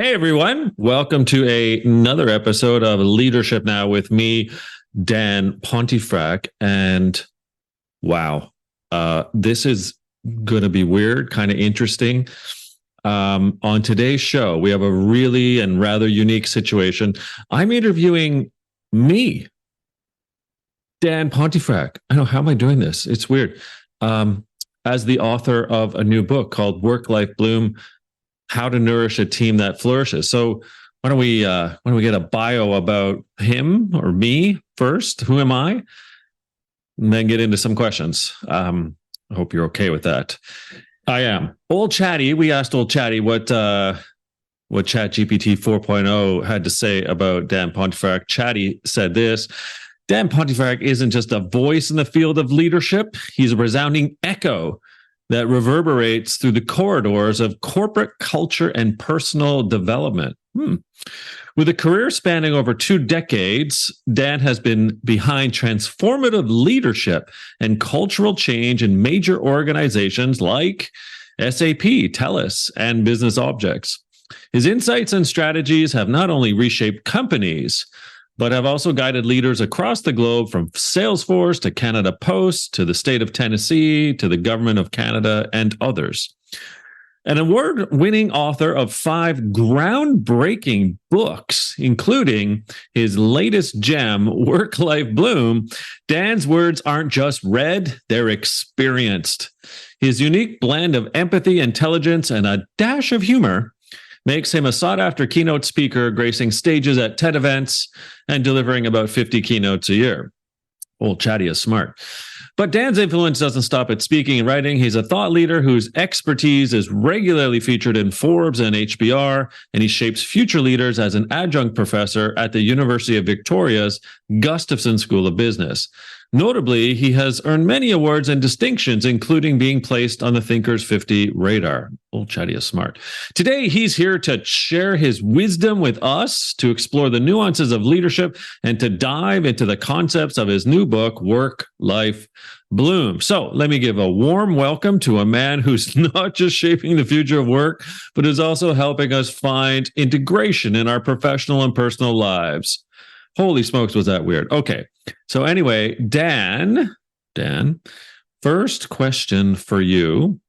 Hey everyone, welcome to another episode of Leadership Now with me, Dan Pontefract. And wow, this is going to be weird, kind of interesting. On today's show, we have a really and rather unique situation. I'm interviewing me, Dan Pontefract. I know, how am I doing this? It's weird. As the author of a new book called Work-Life Bloom, How to Nourish a Team That Flourishes. So why don't we get a bio about him or me first? Who am I? And then get into some questions. I hope you're okay with that. I am. Old Chatty, we asked Old Chatty what ChatGPT 4.0 had to say about Dan Pontefract. Chatty said this: Dan Pontefract isn't just a voice in the field of leadership. He's a resounding echo that reverberates through the corridors of corporate culture and personal development. With a career spanning over 2 decades, Dan has been behind transformative leadership and cultural change in major organizations like SAP, TELUS, and Business Objects. His insights and strategies have not only reshaped companies, but have also guided leaders across the globe, from Salesforce to Canada Post to the state of Tennessee to the government of Canada and others. An award-winning author of 5 groundbreaking books, including his latest gem, Work-Life Bloom, Dan's words aren't just read, they're experienced. His unique blend of empathy, intelligence, and a dash of humor makes him a sought-after keynote speaker, gracing stages at TED events and delivering about 50 keynotes a year. Old Chatty is smart. But Dan's influence doesn't stop at speaking and writing. He's a thought leader whose expertise is regularly featured in Forbes and HBR, and he shapes future leaders as an adjunct professor at the University of Victoria's Gustafson School of Business. Notably, he has earned many awards and distinctions, including being placed on the Thinkers 50 radar. Old Chatty is smart. Today, he's here to share his wisdom with us, to explore the nuances of leadership, and to dive into the concepts of his new book, Work-Life Bloom. So let me give a warm welcome to a man who's not just shaping the future of work, but is also helping us find integration in our professional and personal lives. Holy smokes, was that weird? Okay. So anyway, Dan, first question for you.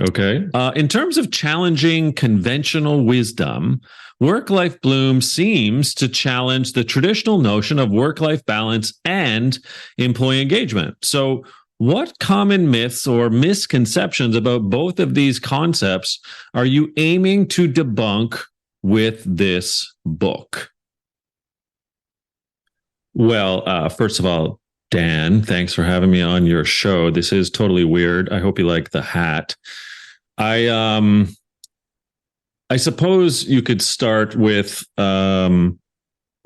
Okay. In terms of challenging conventional wisdom, Work-Life Bloom seems to challenge the traditional notion of work-life balance and employee engagement. So what common myths or misconceptions about both of these concepts are you aiming to debunk with this book? Well, first of all, Dan, thanks for having me on your show. This is totally weird. I hope you like the hat. I suppose you could start with an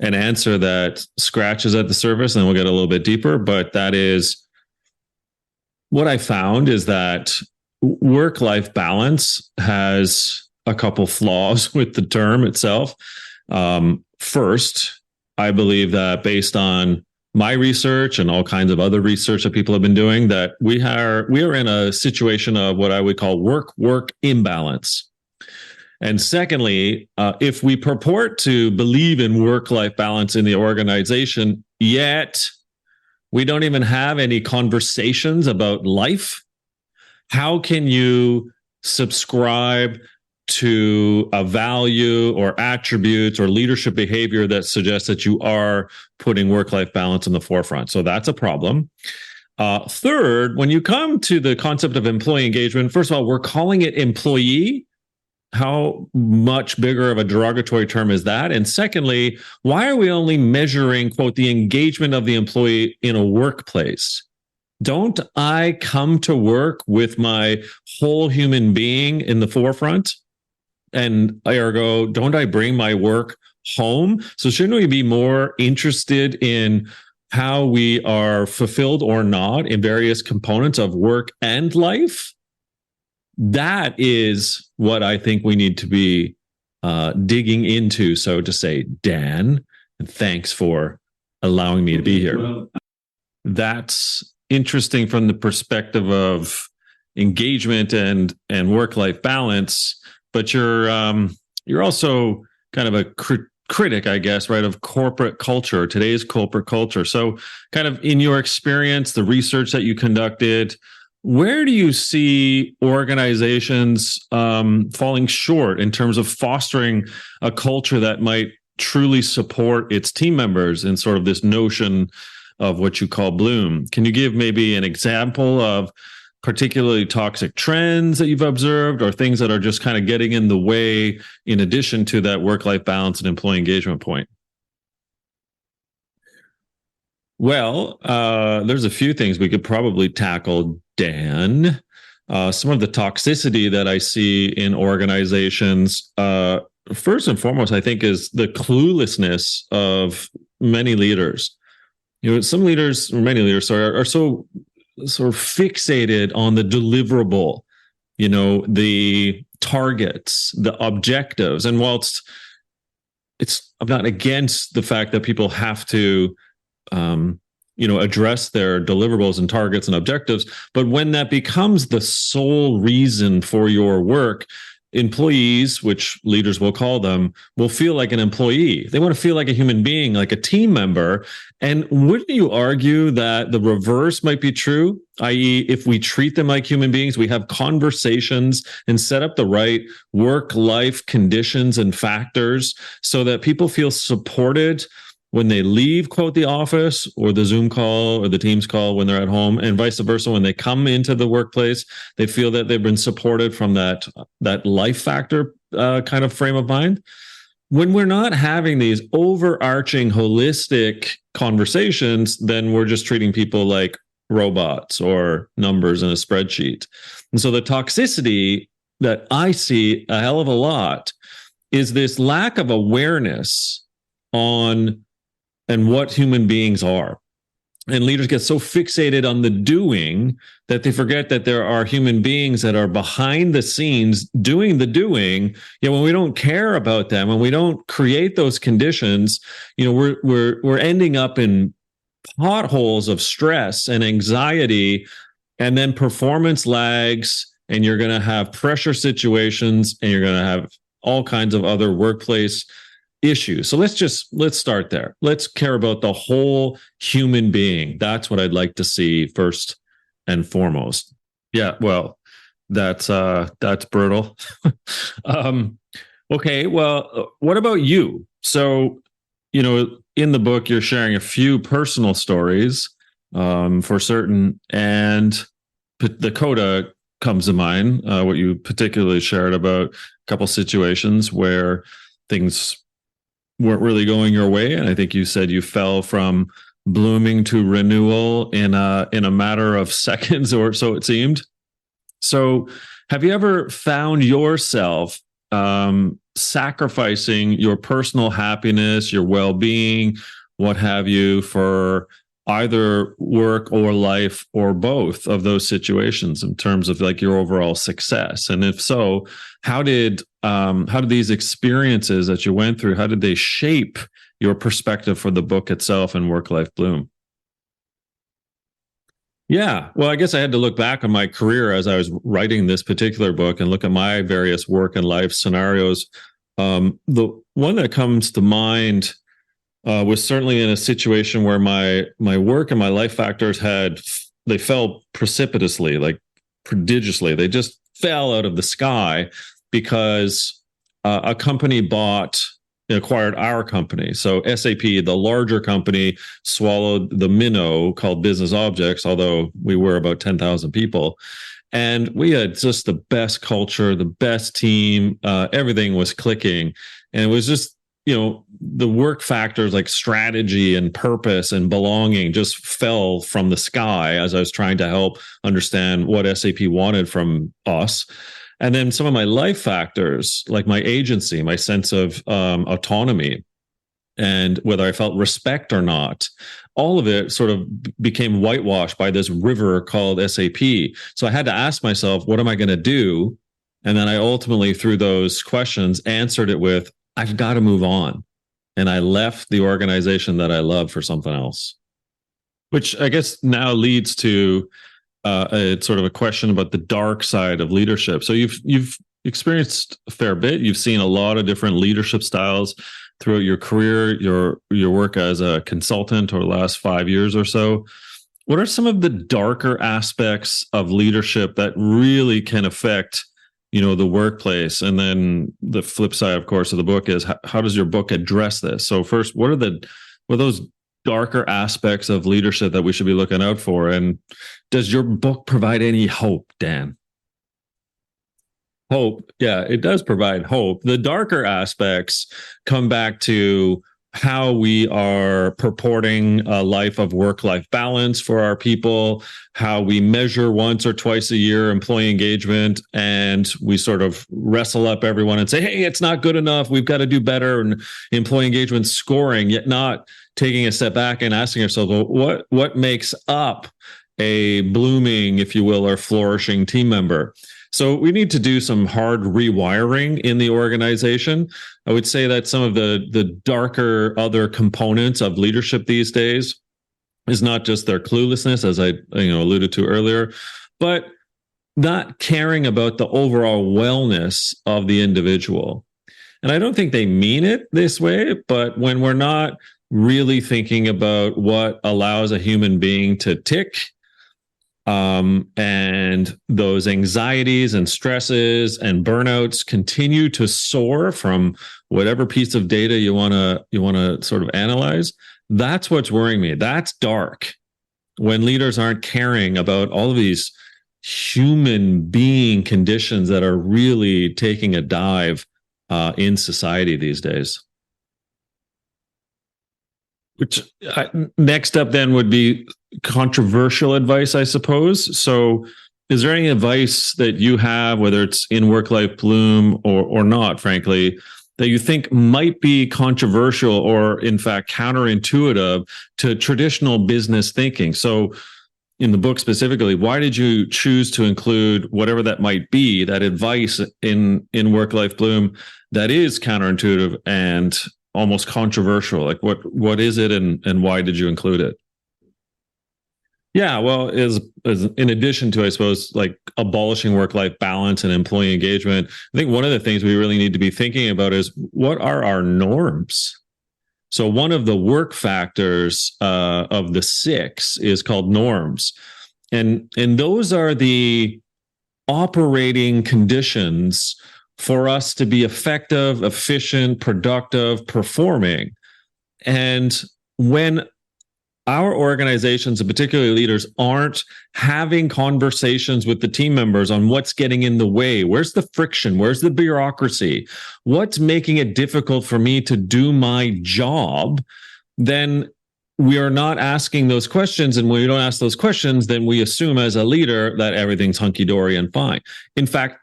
answer that scratches at the surface, and we'll get a little bit deeper. But that is, what I found is that work-life balance has a couple flaws with the term itself. First, I believe that based on my research and all kinds of other research that people have been doing, that we are in a situation of what I would call work imbalance. And secondly, if we purport to believe in work-life balance in the organization, yet we don't even have any conversations about life, how can you subscribe to a value or attributes or leadership behavior that suggests that you are putting work-life balance in the forefront? So that's a problem. Third, when you come to the concept of employee engagement, first of all, we're calling it employee. How much bigger of a derogatory term is that? And secondly, why are we only measuring, quote, the engagement of the employee in a workplace? Don't I come to work with my whole human being in the forefront? And ergo, don't I bring my work home? So shouldn't we be more interested in how we are fulfilled or not in various components of work and life? That is what I think we need to be digging into, so to say, Dan. And thanks for allowing me to be here. That's interesting from the perspective of engagement and work-life balance. But you're you're also kind of a critic, I guess, right, of corporate culture, today's corporate culture. So, kind of in your experience, the research that you conducted, where do you see organizations falling short in terms of fostering a culture that might truly support its team members in sort of this notion of what you call bloom? Can you give maybe an example of particularly toxic trends that you've observed, or things that are just kind of getting in the way in addition to that work-life balance and employee engagement point? Well, there's a few things we could probably tackle, Dan. Some of the toxicity that I see in organizations, first and foremost, I think, is the cluelessness of many leaders. Some leaders, or many leaders, sorry, are so sort of fixated on the deliverable, the targets, the objectives. And whilst I'm not against the fact that people have to address their deliverables and targets and objectives. But when that becomes the sole reason for your work, employees, which leaders will call them, will feel like an employee. They want to feel like a human being, like a team member. And wouldn't you argue that the reverse might be true? I.e., if we treat them like human beings, we have conversations and set up the right work-life conditions and factors so that people feel supported when they leave, quote, the office or the Zoom call or the Teams call when they're at home, and vice versa. When they come into the workplace, they feel that they've been supported from that life factor kind of frame of mind. When we're not having these overarching holistic conversations, then we're just treating people like robots or numbers in a spreadsheet. And so the toxicity that I see a hell of a lot is this lack of awareness on and what human beings are. And leaders get so fixated on the doing that they forget that there are human beings that are behind the scenes doing the doing. When we don't care about them, when we don't create those conditions, we're ending up in potholes of stress and anxiety, and then performance lags, and you're going to have pressure situations, and you're going to have all kinds of other workplace issues. So let's start there. Let's care about the whole human being. That's what I'd like to see first and foremost. Yeah, well, that's brutal. Okay, well, what about you? So, in the book, you're sharing a few personal stories, for certain, and the coda comes to mind. What you particularly shared about a couple situations where things weren't really going your way, and I think you said you fell from blooming to renewal in a matter of seconds, or so it seemed. So, have you ever found yourself sacrificing your personal happiness, your well-being, what have you, for either work or life, or both of those situations in terms of like your overall success? And if so, how did these experiences that you went through, how did they shape your perspective for the book itself and Work-Life Bloom? Yeah, well, I guess I had to look back on my career as I was writing this particular book and look at my various work and life scenarios. The one that comes to mind was certainly in a situation where my work and my life factors they fell precipitously, like prodigiously. They just fell out of the sky because a company acquired our company. So SAP, the larger company, swallowed the minnow called Business Objects, although we were about 10,000 people. And we had just the best culture, the best team. Everything was clicking. And it was just, the work factors like strategy and purpose and belonging just fell from the sky as I was trying to help understand what SAP wanted from us. And then some of my life factors, like my agency, my sense of autonomy, and whether I felt respect or not, all of it sort of became whitewashed by this river called SAP. So I had to ask myself, what am I going to do? And then I ultimately, through those questions, answered it with, I've got to move on. And I left the organization that I love for something else, which I guess now leads to it's sort of a question about the dark side of leadership. So you've experienced a fair bit. You've seen a lot of different leadership styles throughout your career, your work as a consultant over the last 5 years or so. What are some of the darker aspects of leadership that really can affect, the workplace? And then the flip side, of course, of the book is how does your book address this? So first, what are those darker aspects of leadership that we should be looking out for? And does your book provide any hope, Dan? Hope. Yeah, it does provide hope. The darker aspects come back to how we are purporting a life of work-life balance for our people, how we measure once or twice a year employee engagement, and we sort of wrestle up everyone and say, hey, it's not good enough. We've got to do better. And employee engagement scoring, yet not taking a step back and asking ourselves, well, what makes up a blooming, if you will, or flourishing team member? So we need to do some hard rewiring in the organization. I would say that some of the darker other components of leadership these days is not just their cluelessness, as I alluded to earlier, but not caring about the overall wellness of the individual. And I don't think they mean it this way, but when we're not really thinking about what allows a human being to tick, and those anxieties and stresses and burnouts continue to soar from whatever piece of data you want to sort of analyze. That's what's worrying me. That's dark. When leaders aren't caring about all of these human being conditions that are really taking a dive in society these days. Which next up then would be controversial advice, I suppose. So is there any advice that you have, whether it's in work-life bloom or not, frankly, that you think might be controversial or in fact counterintuitive to traditional business thinking? So in the book specifically, why did you choose to include whatever that might be, that advice in work-life bloom that is counterintuitive and almost controversial? Like what is it and why did you include it? Yeah, well, as in addition to, I suppose, like abolishing work-life balance and employee engagement, I think one of the things we really need to be thinking about is what are our norms? So one of the work factors of the 6 is called norms. And those are the operating conditions for us to be effective, efficient, productive, performing. And when our organizations, and particularly leaders, aren't having conversations with the team members on what's getting in the way, where's the friction, where's the bureaucracy, what's making it difficult for me to do my job, then we are not asking those questions. And when we don't ask those questions, then we assume as a leader that everything's hunky-dory and fine. In fact,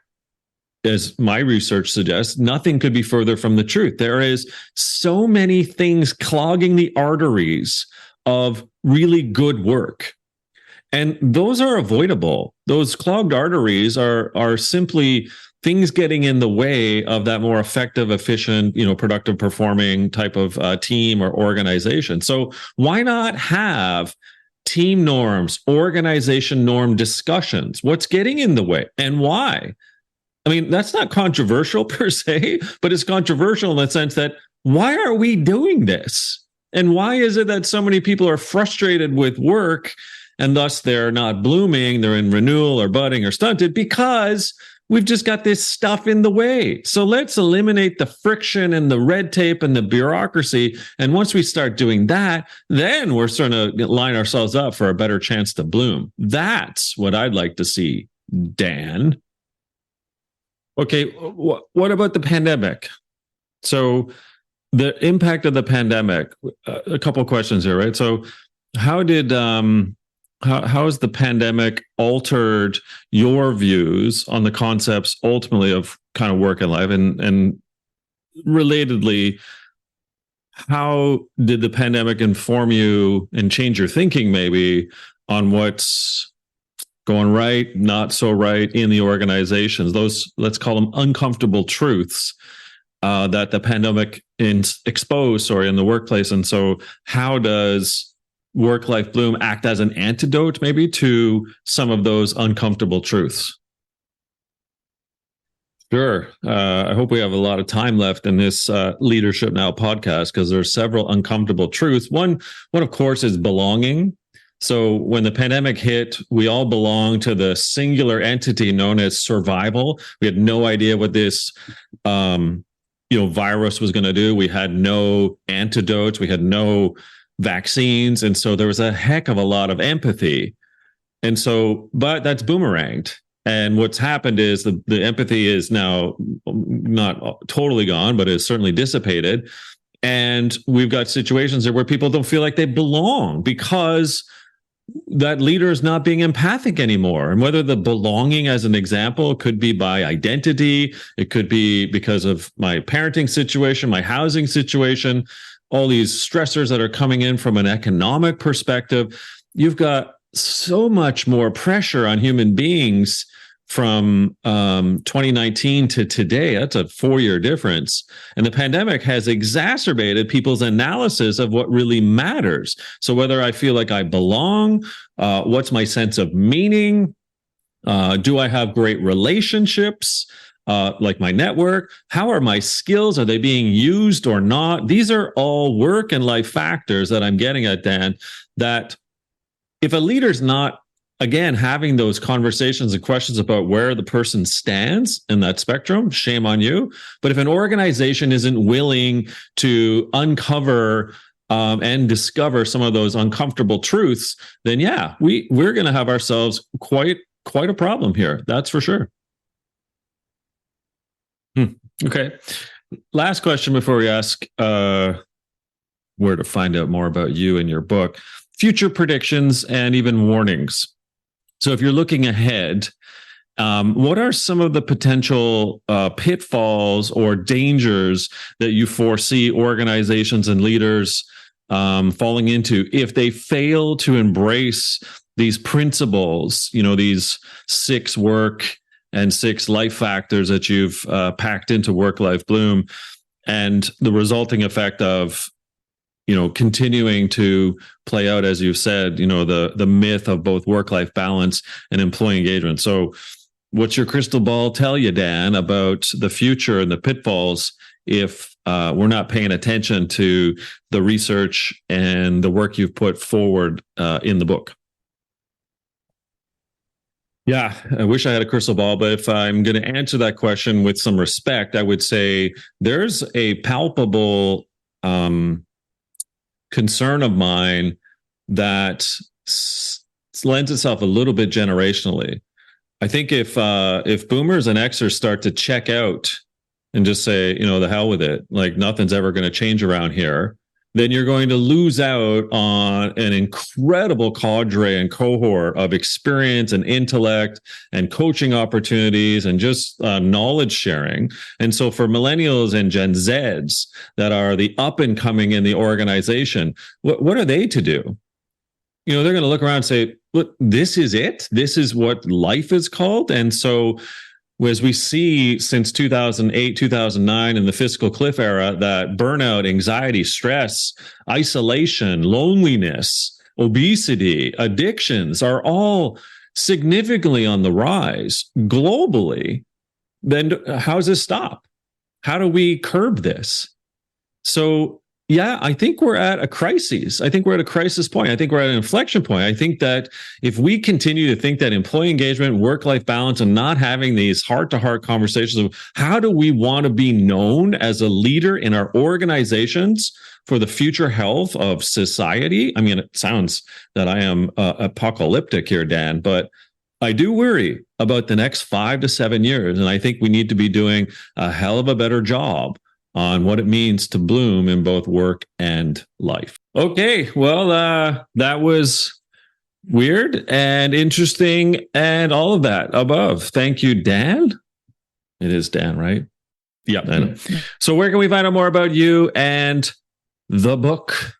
as my research suggests, nothing could be further from the truth. There is so many things clogging the arteries of really good work. And those are avoidable. Those clogged arteries are simply things getting in the way of that more effective, efficient, productive performing type of team or organization. So why not have team norms, organization norm discussions? What's getting in the way and why? I mean, that's not controversial per se, but it's controversial in the sense that why are we doing this? And why is it that so many people are frustrated with work and thus they're not blooming, they're in renewal or budding or stunted? Because we've just got this stuff in the way. So let's eliminate the friction and the red tape and the bureaucracy. And once we start doing that, then we're starting to line ourselves up for a better chance to bloom. That's what I'd like to see, Dan. Okay, what about the pandemic? So the impact of the pandemic, a couple of questions here, right? So how did how has the pandemic altered your views on the concepts ultimately of kind of work and life? And relatedly, how did the pandemic inform you and change your thinking maybe on what's going right, not so right in the organizations? Those, let's call them uncomfortable truths that the pandemic exposed, in the workplace. And so how does work-life bloom act as an antidote maybe to some of those uncomfortable truths? Sure. I hope we have a lot of time left in this Leadership Now podcast because there's several uncomfortable truths. One, of course, is belonging. So when the pandemic hit, we all belonged to the singular entity known as survival. We had no idea what this, virus was going to do. We had no antidotes. We had no vaccines, and so there was a heck of a lot of empathy. And so, but that's boomeranged. And what's happened is the empathy is now not totally gone, but is certainly dissipated. And we've got situations where people don't feel like they belong because that leader is not being empathic anymore. And whether the belonging, as an example, could be by identity, it could be because of my parenting situation, my housing situation, all these stressors that are coming in from an economic perspective. You've got so much more pressure on human beings from 2019 to today. That's a 4-year difference. And the pandemic has exacerbated people's analysis of what really matters. So whether I feel like I belong, what's my sense of meaning? Do I have great relationships? Like my network? How are my skills? Are they being used or not? These are all work and life factors that I'm getting at, Dan, that if a leader's not, again, having those conversations and questions about where the person stands in that spectrum, shame on you. But if an organization isn't willing to uncover and discover some of those uncomfortable truths, then yeah, we're going to have ourselves quite a problem here. That's for sure. Okay. Last question before we ask where to find out more about you and your book. Future predictions and even warnings. So if you're looking ahead, what are some of the potential pitfalls or dangers that you foresee organizations and leaders falling into if they fail to embrace these principles, these 6 work and 6 life factors that you've packed into Work-Life Bloom, and the resulting effect of continuing to play out, as you've said, the myth of both work-life balance and employee engagement. So what's your crystal ball tell you, Dan, about the future and the pitfalls if we're not paying attention to the research and the work you've put forward in the book? Yeah, I wish I had a crystal ball, but if I'm going to answer that question with some respect, I would say there's a palpable concern of mine that lends itself a little bit generationally. I think if boomers and Xers start to check out and just say, the hell with it, like nothing's ever going to change around here, then you're going to lose out on an incredible cadre and cohort of experience and intellect and coaching opportunities and just knowledge sharing. And so for millennials and Gen Zs that are the up and coming in the organization, what are they to do? They're going to look around and say, look, this is it. This is what life is called. And so as we see since 2008, 2009 in the fiscal cliff era, that burnout, anxiety, stress, isolation, loneliness, obesity, addictions are all significantly on the rise globally, then how does this stop? How do we curb this? So yeah, I think we're at a crisis. I think we're at a crisis point. I think we're at an inflection point. I think that if we continue to think that employee engagement, work-life balance, and not having these heart-to-heart conversations of how do we want to be known as a leader in our organizations for the future health of society. I mean, it sounds that I am apocalyptic here, Dan, but I do worry about the next 5 to 7 years. And I think we need to be doing a hell of a better job on what it means to bloom in both work and life. Okay, well, that was weird and interesting and all of that above. Thank you, Dan. It is Dan, right? Yeah, I know. So where can we find out more about you and the book?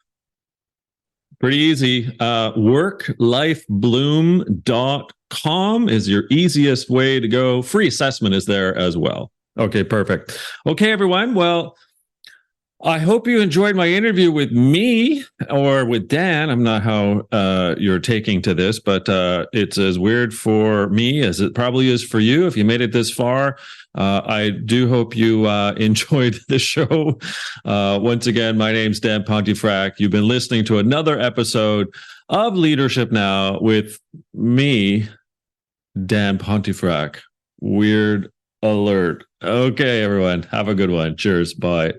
Pretty easy. Worklifebloom.com is your easiest way to go. Free assessment is there as well. Okay, perfect. Okay, everyone. Well, I hope you enjoyed my interview with me or with Dan. I'm not how you're taking to this, but it's as weird for me as it probably is for you if you made it this far. I do hope you enjoyed the show. Once again, my name's Dan Pontefract. You've been listening to another episode of Leadership Now with me, Dan Pontefract. Weird alert. Okay, everyone. Have a good one. Cheers. Bye.